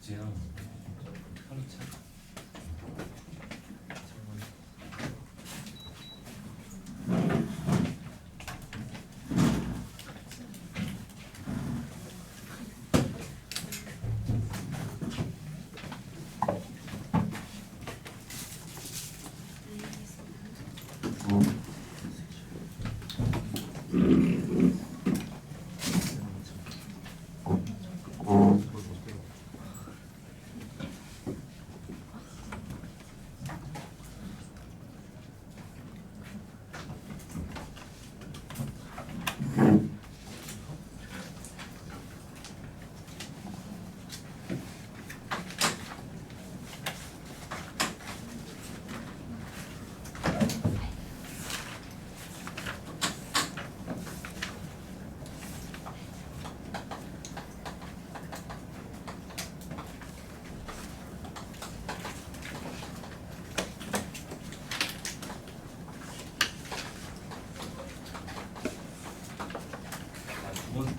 지금 하루 차.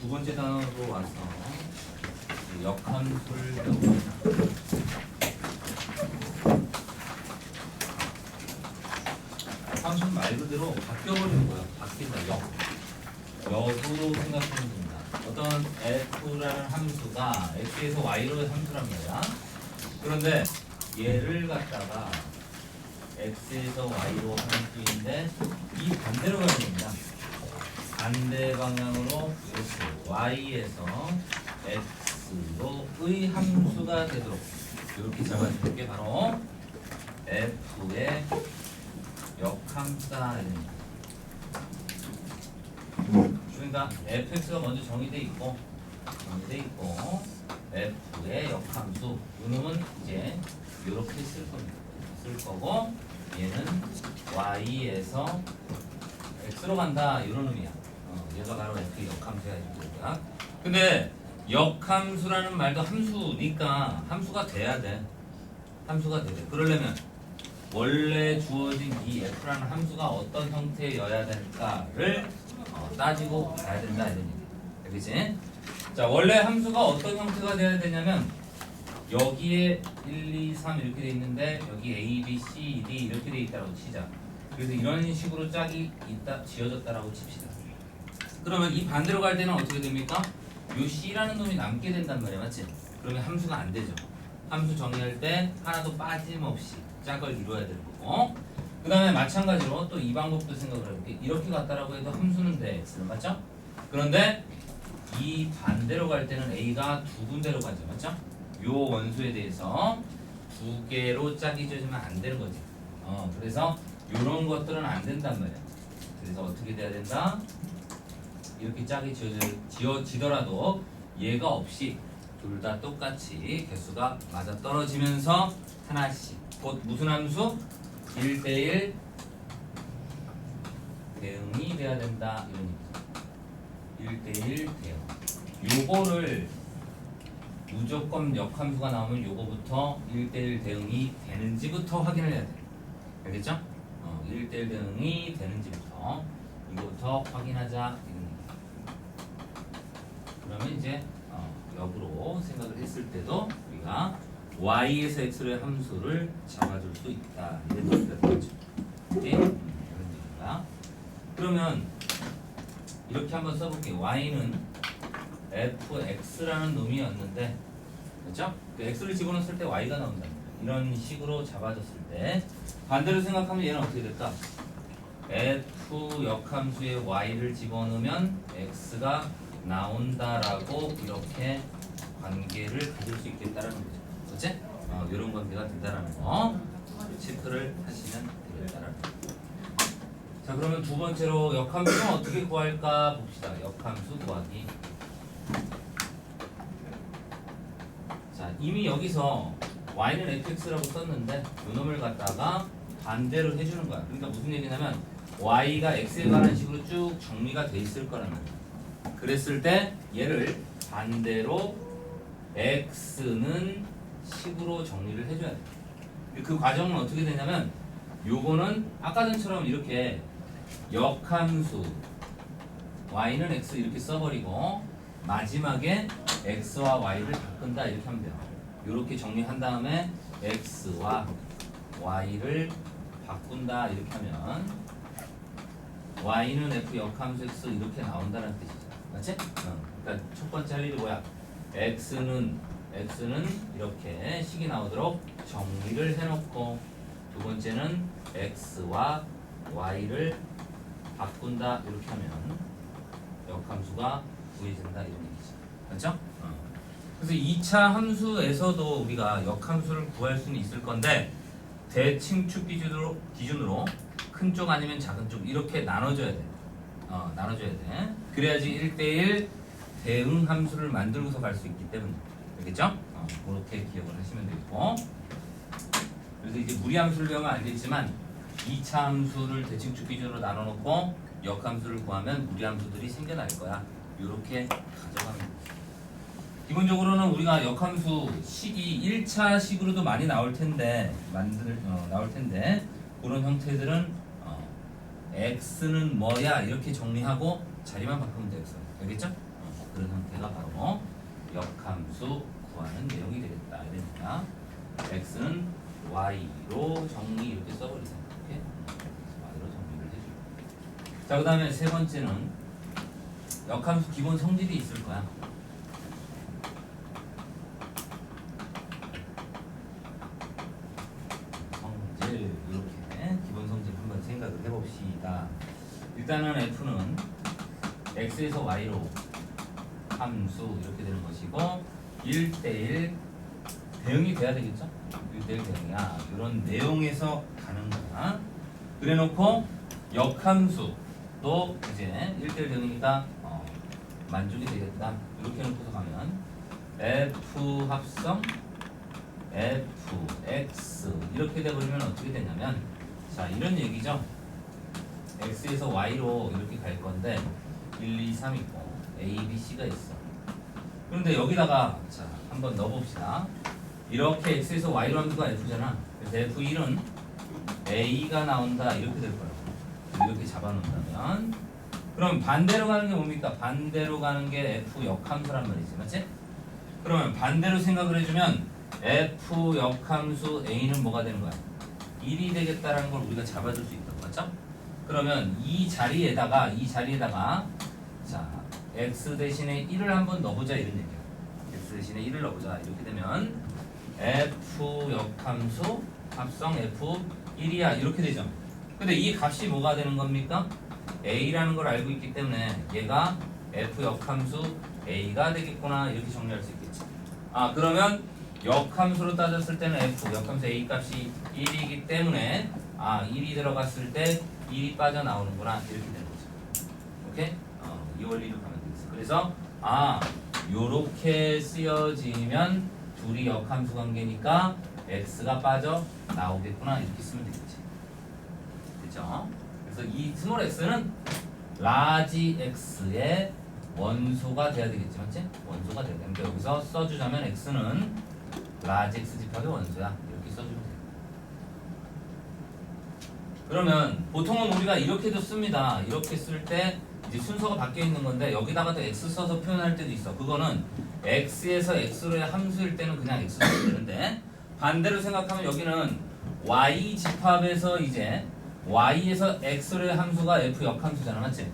두 번째 단어로 와서 역함수를 배웁니다. 함수는 말 그대로 바뀌어버리는 거예요. 바뀐다. 역으로 생각하면 됩니다. 어떤 f라는 함수가 x에서 y로의 함수란 말이야. 그런데 얘를 갖다가 x에서 y로 함수인데 이 반대로 가는 겁니다. 반대 방향으로 이렇게 y에서 x로의 함수가 되도록 이렇게 잡아주는 게 바로 f의 역함수다. 그러니까 fx가 먼저 정의돼 있고 f의 역함수 이놈은 이제 이렇게 쓸 겁니다. 쓸 거고 얘는 y에서 x로 간다 이런 의미야. 얘가 바로 f의 역함수야 이거야. 근데 역함수라는 말도 함수니까 함수가 돼야 돼. 함수가 돼야 돼. 그러려면 원래 주어진 이 f라는 함수가 어떤 형태여야 될까를 따지고 가야 된다 이런 얘기. 알겠지? 자, 원래 함수가 어떤 형태가 돼야 되냐면 여기에 1, 2, 3 이렇게 돼 있는데 여기 a, b, c, d 이렇게 돼 있다고 치자. 그래서 이런 식으로 짝이 있다 지어졌다라고 칩시다. 그러면 이 반대로 갈 때는 어떻게 됩니까? 요 c라는 놈이 남게 된단 말이야, 맞지? 그러면 함수가 안 되죠. 함수 정의할 때 하나도 빠짐없이 짝을 이루어야 되는 거고. 그 다음에 마찬가지로 또 이 방법도 생각을 해볼게. 이렇게 갔다라고 해도 함수는 돼, x는 맞죠? 그런데 이 반대로 갈 때는 a가 두 군데로 가죠, 맞죠? 요 원소에 대해서 두 개로 짝이 지어지면 안 되는 거지. 그래서 요런 것들은 안 된단 말이야. 그래서 어떻게 돼야 된다? 이렇게 짝이 지어지더라도 얘가 없이 둘 다 똑같이 개수가 맞아 떨어지면서 하나씩 곧 무슨 함수? 1대1 대응이 돼야 된다 이런 얘기죠. 1대1 대응. 요거를 무조건 역함수가 나오면 요거부터 1대1 대응이 되는지부터 확인을 해야 돼. 알겠죠? 1대1 대응이 되는지부터 이거부터 확인하자 이런 얘기. 그러면 이제 역으로 생각을 했을 때도 우리가 y에서 x로의 함수를 잡아줄 수 있다 이런 얘기가 되겠죠. 오케이? 이런 얘기입니다. 그러면 이렇게 한번 써볼게요. y는 fx라는 놈이었는데 그렇죠? 그 x를 집어넣었을 때 y가 나온다. 이런 식으로 잡아줬을 때 반대로 생각하면 얘는 어떻게 될까? f 역함수에 y를 집어넣으면 x가 나온다라고 이렇게 관계를 가질 수 있겠다라는 거죠. 그렇지? 이런 관계가 된다라는 거 체크를 하시면 되겠다라는 거. 자, 그러면 두 번째로 역함수는 어떻게 구할까 봅시다. 역함수 구하기. 자, 이미 여기서 y는 fx라고 썼는데 요놈을 갖다가 반대로 해주는 거야. 그러니까 무슨 얘기냐면 y가 x에 관한 식으로 쭉 정리가 돼 있을 거라는 거야. 그랬을 때 얘를 반대로 x는 식으로 정리를 해줘야 돼. 그 과정은 어떻게 되냐면 요거는 아까 전처럼 이렇게 역함수 y는 x 이렇게 써버리고 마지막에 x와 y를 바꾼다 이렇게 하면 돼요. 이렇게 정리한 다음에 x와 y를 바꾼다 이렇게 하면 y는 f 역함수 x 이렇게 나온다는 뜻이죠. 맞지? 그러니까 첫 번째 할 일이 뭐야? x는 이렇게 식이 나오도록 정리를 해놓고 두 번째는 x와 y를 바꾼다 이렇게 하면 역함수가 구해진다 이런 얘기죠. 그렇죠? 그래서 2차 함수에서도 우리가 역함수를 구할 수는 있을 건데 대칭축 기준으로 큰 쪽 아니면 작은 쪽 이렇게 나눠줘야 돼. 나눠줘야 돼. 그래야지 1대1 대응 함수를 만들고서 갈 수 있기 때문에. 알겠죠? 그렇게 기억을 하시면 되고. 그래서 이제 무리함수를 배우면 알겠지만 2차 함수를 대칭축 기준으로 나눠놓고 역함수를 구하면 무리함수들이 생겨날 거야. 이렇게 가져가면 돼. 기본적으로는 우리가 역함수 식이 1차 식으로도 많이 나올 텐데 그런 형태들은 x는 뭐야 이렇게 정리하고 자리만 바꾸면 되겠어. 알겠죠? 그런 형태가 바로 역함수 구하는 내용이 되겠다. 이러니까 x는 y로 정리 이렇게 써버리세요. 이렇게 y로 정리를 해주고. 자, 그 다음에 세 번째는 역함수 기본 성질이 있을 거야. 성질 이렇게 기본 성질 한번 생각을 해봅시다. 일단은 f는 x에서 y로 함수 이렇게 되는 것이고 1대1 대응이 돼야 되겠죠? 1대1 대응이야. 이런 내용에서 가는 거야. 그래놓고 역함수도 이제 1대1 대응이니까 만족이 되겠다. 이렇게 놓고서 가면 f 합성 f x 이렇게 돼버리면 어떻게 되냐면 자 이런 얘기죠. x에서 y로 이렇게 갈 건데 1, 2, 3 있고 a, b, c가 있어. 그런데 여기다가 자 한번 넣어봅시다. 이렇게 x에서 y로 함수가 f잖아. 그래서 f1은 a가 나온다 이렇게 될 거라고. 이렇게 잡아놓는다면 그럼 반대로 가는 게 뭡니까? 반대로 가는 게 f 역함수란 말이지, 맞지? 그러면 반대로 생각을 해주면 f 역함수 a는 뭐가 되는 거야? 1이 되겠다라는 걸 우리가 잡아줄 수 있다고, 맞죠? 그러면 이 자리에다가 자 x 대신에 1을 한번 넣어보자 이런 얘기야. x 대신에 1을 넣어보자 이렇게 되면 f 역함수 합성 f 1이야 이렇게 되죠. 근데 이 값이 뭐가 되는 겁니까? a라는 걸 알고 있기 때문에 얘가 f 역함수 a가 되겠구나 이렇게 정리할 수 있겠지. 그러면 역함수로 따졌을 때는 f 역함수 a 값이 1이기 때문에 1이 들어갔을 때 1이 빠져나오는구나 이렇게 되는 거죠. 오케이? 이 원리로 가면 되겠어. 그래서 요렇게 쓰여지면 둘이 역함수 관계니까 x가 빠져나오겠구나 이렇게 쓰면 되겠지. 그죠? 그래서 이 스몰 x는 라지 x의 원소가 돼야 되겠지, 맞지? 원소가 돼야 되는데 여기서 써주자면 x는 라지 x 집합의 원소야 이렇게 써주면 돼. 그러면 보통은 우리가 이렇게도 씁니다. 이렇게 쓸 때 이제 순서가 바뀌어 있는 건데 여기다가도 x 써서 표현할 때도 있어. 그거는 x에서 x로의 함수일 때는 그냥 x 써도 되는데 반대로 생각하면 여기는 y 집합에서 이제 y에서 x로의 함수가 f 역함수잖아, 맞지?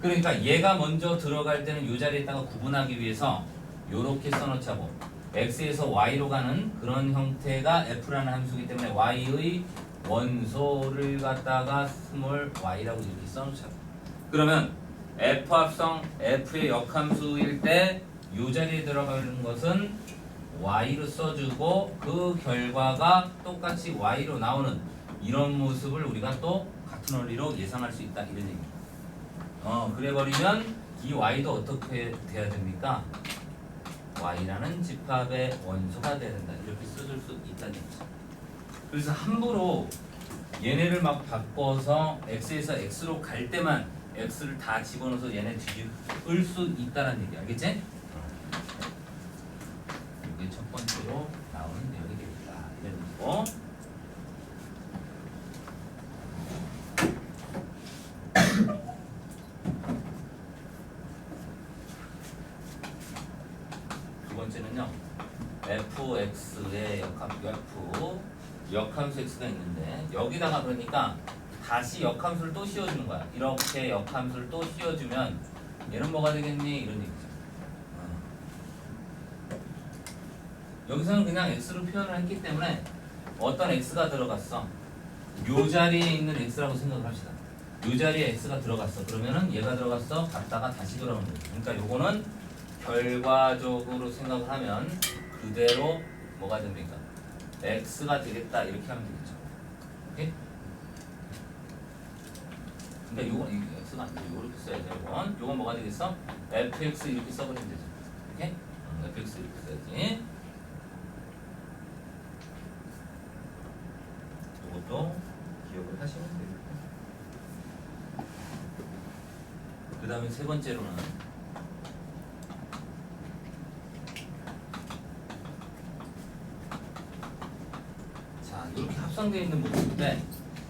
그러니까 얘가 먼저 들어갈 때는 이 자리에다가 구분하기 위해서 요렇게 써놓자고 x에서 y로 가는 그런 형태가 f라는 함수이기 때문에 y의 원소를 갖다가 스몰 y라고 이렇게 써놓자고. 그러면 f 합성 f의 역함수일 때 이 자리에 들어가는 것은 y로 써주고 그 결과가 똑같이 y로 나오는 이런 모습을 우리가 또 같은 원리로 예상할 수 있다 이런 얘기입니다. 그래버리면 이 y도 어떻게 돼야 됩니까? y라는 집합의 원소가 돼야 된다 이렇게 써줄 수 있다는 얘기죠. 그래서 함부로 얘네를 막 바꿔서 x에서 x로 갈 때만 x를 다 집어넣어서 얘네 뒤집을 수 있다는 얘기 알겠지? 이게 첫 번째로 나오는 내용이 되겠다 이런 얘기고 두 번째는요 f x의 역함수 x가 있는데 여기다가 그러니까 다시 역함수를 또 씌워주는 거야. 이렇게 역함수를 또 씌워주면 얘는 뭐가 되겠니? 이런 얘기죠. 여기서는 그냥 x로 표현을 했기 때문에 어떤 x가 들어갔어. 요 자리에 있는 x라고 생각을 합시다. 요 자리에 x가 들어갔어. 그러면은 얘가 들어갔어. 갔다가 다시 돌아오는 거죠. 그러니까 요거는 결과적으로 생각을 하면 그대로 뭐가 됩니까? x가 되겠다 이렇게 하면 되겠죠. 오케이? 그러니까 요건 이게 x가 안 돼. 요렇게 써야죠. 요건 뭐가 되겠어? fx 이렇게 써버리면 되죠. 오케이? fx 이렇게 써야지. 요것도 기억을 하시면 됩니다. 그 다음에 세 번째로는 자 이렇게 합성되어 있는 모습인데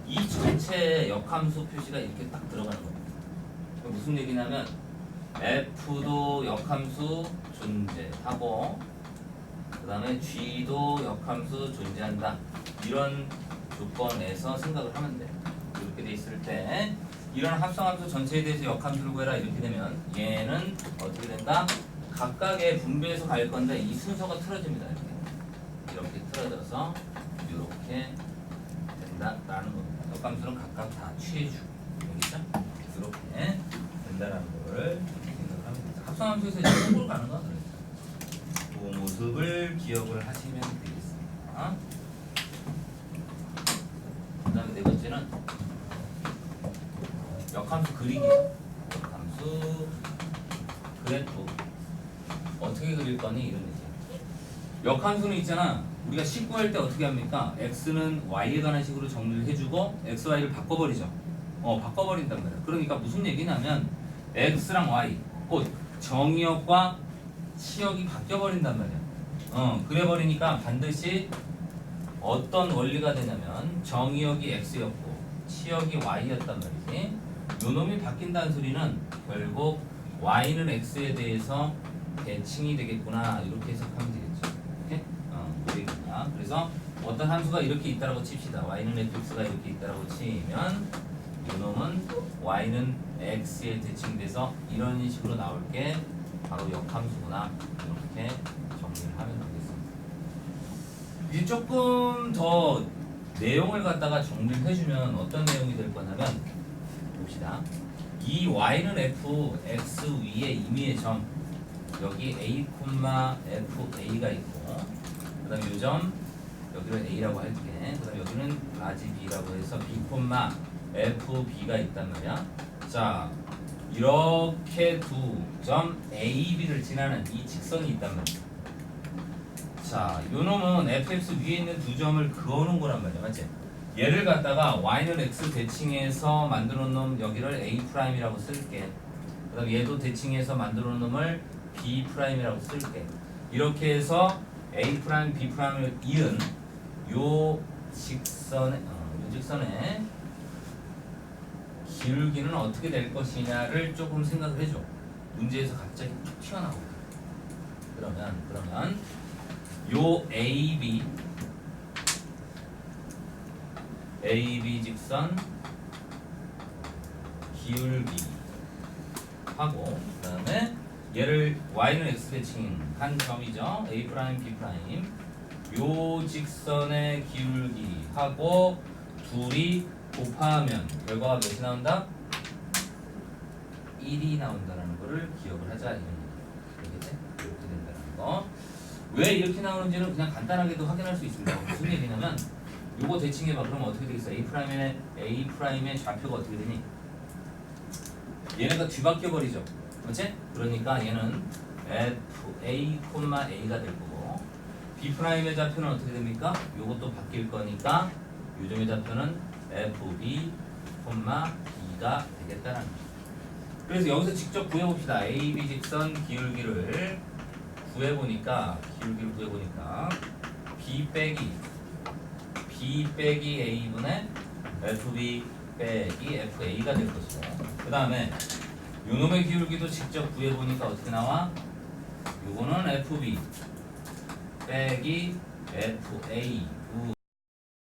이 전체 역함수 표시가 이렇게 딱 들어가는 거예요. 무슨 얘기냐면 f도 역함수 존재하고 그 다음에 g도 역함수 존재한다 이런 조건에서 생각을 하면 돼. 이렇게 돼 있을 때 이런 합성함수 전체에 대해서 역함수를 구해라 이렇게 되면 얘는 어떻게 된다? 각각의 분배해서 갈 건데 이 순서가 틀어집니다. 이렇게 틀어져서 이렇게 된다라는 겁니다. 역함수는 각각 다 취해주고 여기죠? 이렇게 된다라는 걸 생각하면 됩니다. 합성함수에서 이제 공부를 가는 거 그러니까 그 모습을 기억을 하시면 되겠습니다. 그 다음에 네 번째는 역함수 그리기죠. 역함수 그래프 어떻게 그릴 거니 이런 얘기야. 역함수는 있잖아. 우리가 식구할 때 어떻게 합니까? x는 y에 관한 식으로 정리를 해주고 x, y를 바꿔버리죠. 바꿔버린단 말이야. 그러니까 무슨 얘기냐면 x랑 y 곧 정의역과 치역이 바뀌어버린단 말이야. 그래버리니까 반드시 어떤 원리가 되냐면 정의역이 x였고 치역이 y였단 말이지. 요놈이 바뀐다는 소리는 결국 y는 x에 대해서 대칭이 되겠구나 이렇게 해석하면 되겠죠. 이렇게 모르겠구나. 그래서 어떤 함수가 이렇게 있다라고 칩시다. y는 fx가 이렇게 있다라고 치면 요놈은 y는 x에 대칭돼서 이런 식으로 나올 게 바로 역함수구나 이렇게 정리를 하면 되겠습니다. 이제 조금 더 내용을 갖다가 정리를 해주면 어떤 내용이 될 거냐면 봅시다. 이 y는 f, x 위에 임의의 점 여기 a, fa가 있고 그 다음에 이 점 여기를 a라고 할게. 그 다음에 여기는 바지 b라고 해서 b, fb가 있단 말이야. 자 이렇게 두 점 a, b를 지나는 이 직선이 있단 말이야. 자 요놈은 fx 위에 있는 두 점을 그어놓은 거란 말이야. 맞지? 얘를 갖다가 y는 x 대칭해서 만들어 놓은 여기를 a'이라고 쓸게. 그 다음 얘도 대칭해서 만들어 놓은 놈을 b'이라고 쓸게. 이렇게 해서 a', b'을 이은 요 직선의 기울기는 어떻게 될 것이냐를 조금 생각을 해줘. 문제에서 갑자기 툭 튀어나오거든. 그러면 요 AB 직선 기울기 하고 그 다음에 얘를 y는 x 대칭한 점이죠. A', B'. 요 직선의 기울기 하고 둘이 곱하면 결과가 몇이 나온다? 1이 나온다는 거를 기억을 하자 이런 얘기죠. 이렇게 된다는 거. 왜 이렇게 나오는지는 그냥 간단하게도 확인할 수 있습니다. 무슨 얘기냐면 요거 대칭해봐. 그러면 어떻게 되겠어? A'의 좌표가 어떻게 되니? 얘네가 뒤바뀌어 버리죠. 그렇지? 그러니까 얘는 A가 될 거고 B'의 좌표는 어떻게 됩니까? 요것도 바뀔 거니까 요점의 좌표는 FB, B가 되겠다는 거죠. 그래서 여기서 직접 구해봅시다. AB 직선 기울기를 구해보니까 B 빼기 A분의 FB 빼기 FA가 될 것이고 그 다음에 요놈의 기울기도 직접 구해보니까 어떻게 나와? 요거는 FB 빼기 FA, U,